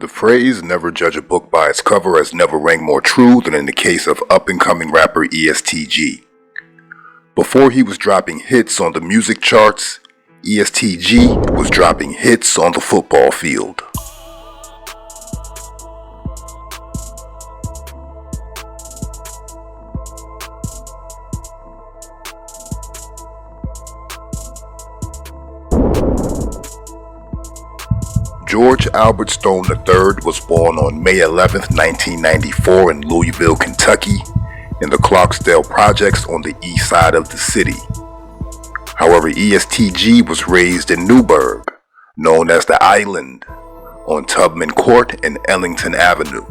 The phrase "never judge a book by its cover" has never rang more true than in the case of up-and-coming rapper EST Gee. Before he was dropping hits on the music charts, EST Gee was dropping hits on the football field. George Albert Stone III was born on May 11, 1994 in Louisville, Kentucky, in the Clarksdale Projects on the east side of the city. However, EST Gee was raised in Newburgh, known as the Island, on Tubman Court and Ellington Avenue.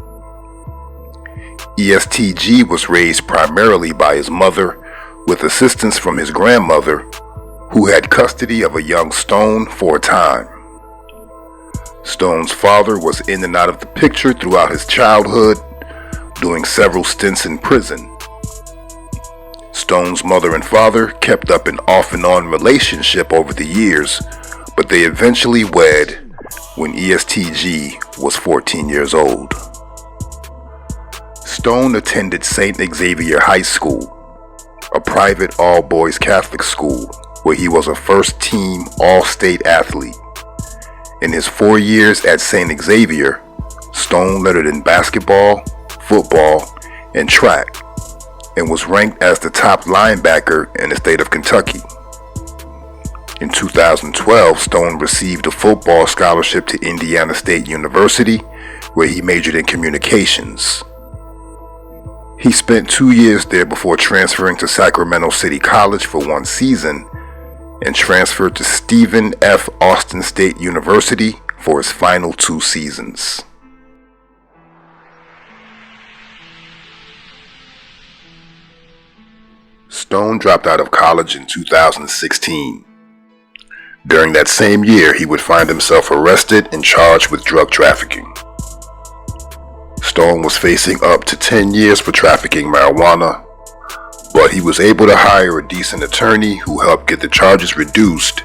EST Gee was raised primarily by his mother, with assistance from his grandmother, who had custody of a young Stone for a time. Stone's father was in and out of the picture throughout his childhood, doing several stints in prison. Stone's mother and father kept up an off-and-on relationship over the years, but they eventually wed when EST Gee was 14 years old. Stone attended St. Xavier High School, a private all-boys Catholic school where he was a first-team all-state athlete. In his 4 years at St. Xavier, Stone lettered in basketball, football, and track, and was ranked as the top linebacker in the state of Kentucky. In 2012, Stone received a football scholarship to Indiana State University, where he majored in communications. He spent 2 years there before transferring to Sacramento City College for 1 season, and transferred to Stephen F. Austin State University for his final 2 seasons. Stone dropped out of college in 2016. During that same year, he would find himself arrested and charged with drug trafficking. Stone was facing up to 10 years for trafficking marijuana, but he was able to hire a decent attorney who helped get the charges reduced,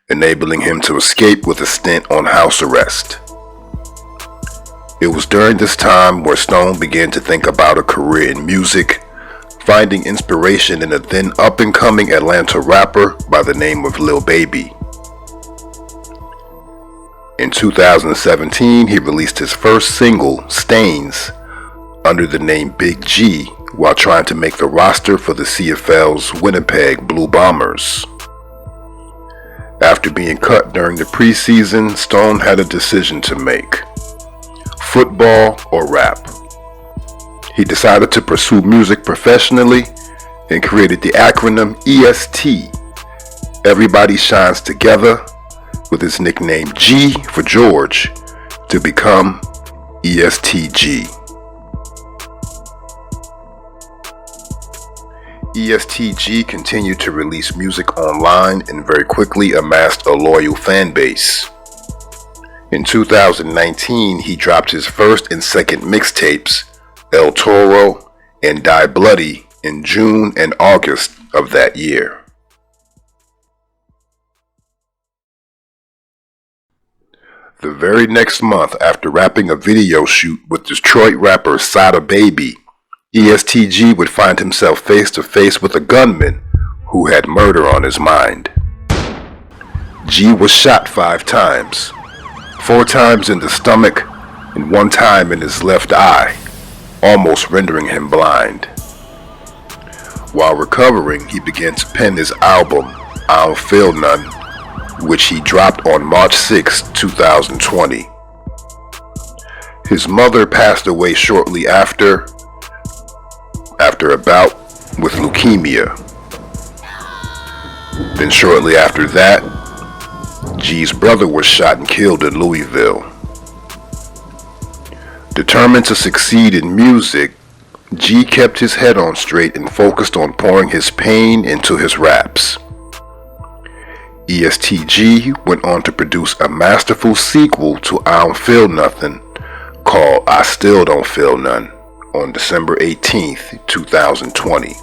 enabling him to escape with a stint on house arrest. It was during this time where Stone began to think about a career in music, finding inspiration in a then up-and-coming Atlanta rapper by the name of Lil Baby. In 2017, he released his first single, Stains, under the name Big G, while trying to make the roster for the CFL's Winnipeg Blue Bombers. After being cut during the preseason, Stone had a decision to make: football or rap. He decided to pursue music professionally and created the acronym EST, Everybody Shines Together, with his nickname G for George, to become EST Gee. EST Gee continued to release music online and very quickly amassed a loyal fan base. In 2019, he dropped his first and second mixtapes, El Toro and Die Bloody, in June and August of that year. The very next month, after wrapping a video shoot with Detroit rapper Sada Baby, EST Gee would find himself face to face with a gunman who had murder on his mind. Gee was shot 5 times, 4 times in the stomach and 1 time in his left eye, almost rendering him blind. While recovering, he began to pen his album, I Don't Feel None, which he dropped on March 6, 2020. His mother passed away shortly after a bout with leukemia. Then shortly after that, Gee's brother was shot and killed in Louisville. Determined to succeed in music, Gee kept his head on straight and focused on pouring his pain into his raps. EST Gee went on to produce a masterful sequel to I Don't Feel Nothing called I Still Don't Feel None on December 18th, 2020.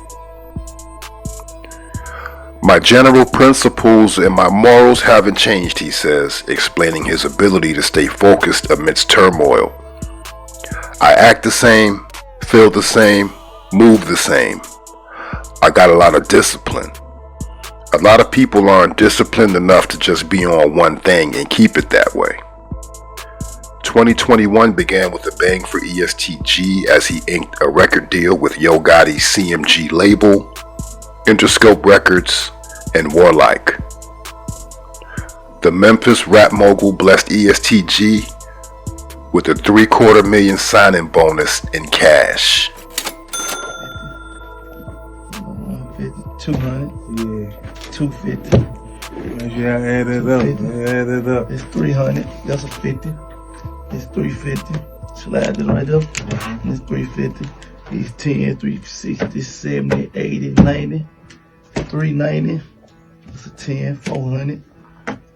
My general principles and my morals haven't changed, he says, explaining his ability to stay focused amidst turmoil. I act the same, feel the same, move the same. I got a lot of discipline. A lot of people aren't disciplined enough to just be on one thing and keep it that way. 2021 began with a bang for EST Gee as he inked a record deal with Yo Gotti's CMG label, Interscope Records, and Warlike. The Memphis rap mogul blessed EST Gee with a $750,000 signing bonus in cash. 200, yeah, 250. Yeah, add it up. Add it up. It's 300. That's a 50. It's 350. Slide it right up. It's 350. It's 10, 360, 70, 80, 90, 390. That's a 10, 400.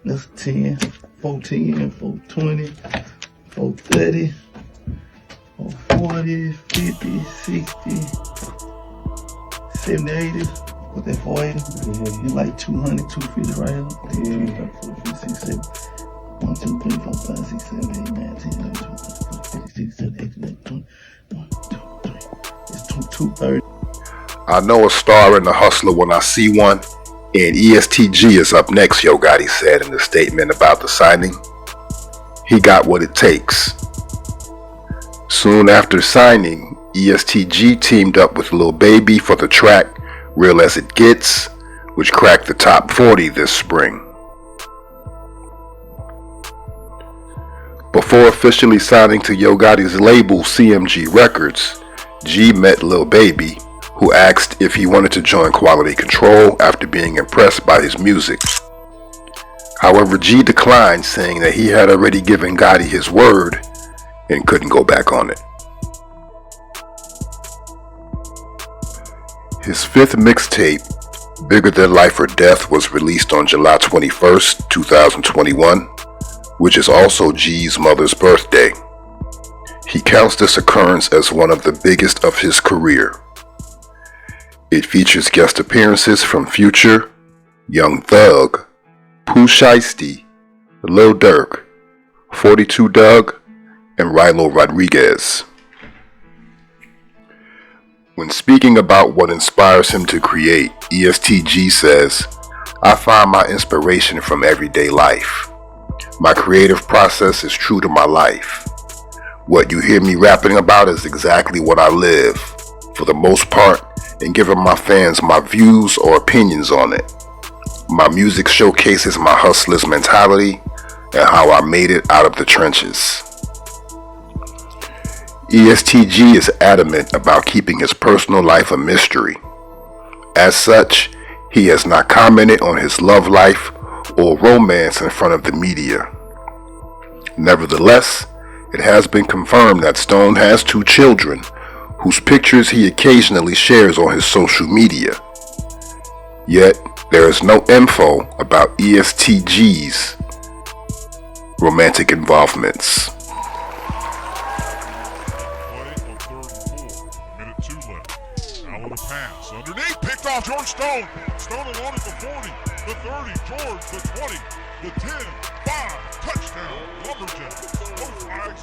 That's a 10, 410, 420, 430, 440, 50, 60, 70, 80. Put that 480. It's like 200, 250 right here. 2, 3, 4, 5, 6, 7. 1, 2, 3, 4, 5, 6, 7, 8, 9, 10, 11, 12, 13, 14, 15, 16, 17, 18, 19, 20. 1, 2, 3. It's 230. I know a star and a hustler when I see one, and EST Gee is up next, Yo Gotti said in a statement about the signing. He got what it takes. Soon after signing, EST Gee teamed up with Lil Baby for the track Real As It Gets, which cracked the top 40 this spring. Before officially signing to Yo Gotti's label CMG Records, Gee met Lil Baby, who asked if he wanted to join Quality Control after being impressed by his music. However, Gee declined, saying that he had already given Gotti his word and couldn't go back on it. His fifth mixtape, Bigger Than Life or Death, was released on July 21st, 2021, which is also Gee's mother's birthday. He counts this occurrence as one of the biggest of his career. It features guest appearances from Future, Young Thug, Pooh Shiesty, Lil Durk, 42 Doug, and Rilo Rodriguez. When speaking about what inspires him to create, EST Gee says, "I find my inspiration from everyday life. My creative process is true to my life. What you hear me rapping about is exactly what I live, for the most part, and giving my fans my views or opinions on it. My music showcases my hustler's mentality and how I made it out of the trenches." EST Gee is adamant about keeping his personal life a mystery. As such, he has not commented on his love life or romance in front of the media. Nevertheless, it has been confirmed that Stone has 2 children, whose pictures he occasionally shares on his social media. Yet, there is no info about EST Gee's romantic involvements. Pass underneath, picked off George Stone. Stone alone at the 40, the 30, George, the 20, the 10, 5, touchdown, Lumberjacks. No flags